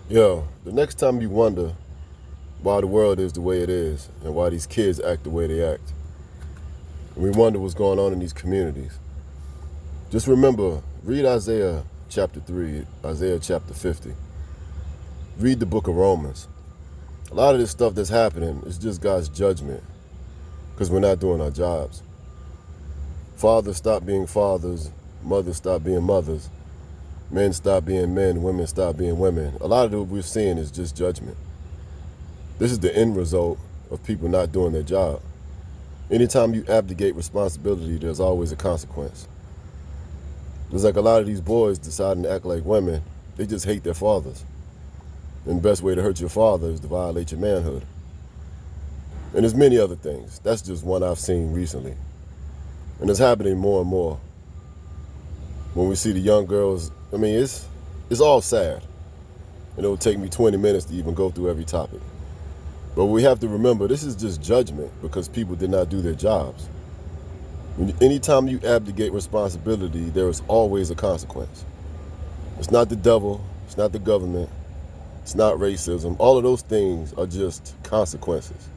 Yo, the next time you wonder why the world is the way it is and why these kids act the way they act, and we wonder what's going on in these communities, just remember, read Isaiah chapter 3, Isaiah chapter 50. Read the book of Romans. A lot of this stuff that's happening is just God's judgment because we're not doing our jobs. Fathers stop being fathers, mothers stop being mothers, men stop being men, women stop being women. A lot of what we're seeing is just judgment. This is the end result of people not doing their job. Anytime you abdicate responsibility, there's always a consequence. There's like a lot of these boys deciding to act like women. They just hate their fathers. And the best way to hurt your father is to violate your manhood. And there's many other things. That's just one I've seen recently. And it's happening more and more. When we see the young girls, I mean, it's all sad. And it'll take me 20 minutes to even go through every topic. But we have to remember, this is just judgment because people did not do their jobs. Anytime you abdicate responsibility, there is always a consequence. It's not the devil, it's not the government, it's not racism. All of those things are just consequences.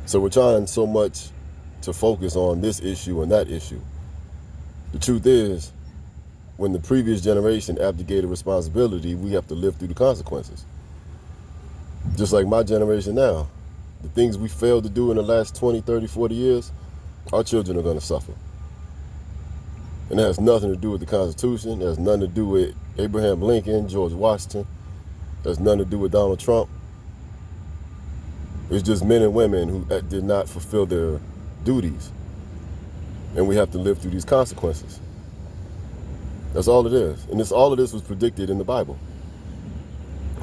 So we're trying so much to focus on this issue and that issue. The truth is, when the previous generation abdicated responsibility, we have to live through the consequences. Just like my generation now. The things we failed to do in the last 20, 30, 40 years, our children are going to suffer. And it has nothing to do with the Constitution. It has nothing to do with Abraham Lincoln, George Washington. It has nothing to do with Donald Trump. It's just men and women who did not fulfill their duties. And we have to live through these consequences. That's all it is. And all of this was predicted in the Bible.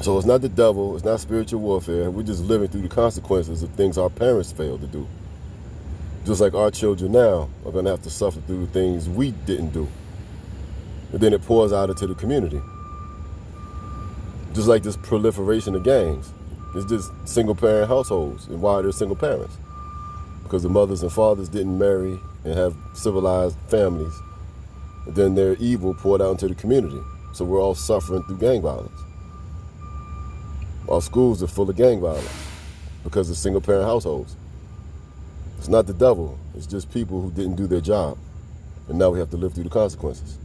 So it's not the devil, it's not spiritual warfare. We're just living through the consequences of things our parents failed to do. Just like our children now are going to have to suffer through the things we didn't do. And then it pours out into the community. Just like this proliferation of gangs. It's just single parent households. And why they're single parents? Because the mothers and fathers didn't marry and have civilized families. And then their evil poured out into the community. So we're all suffering through gang violence. Our schools are full of gang violence because of single parent households. It's not the devil, it's just people who didn't do their job. And now we have to live through the consequences.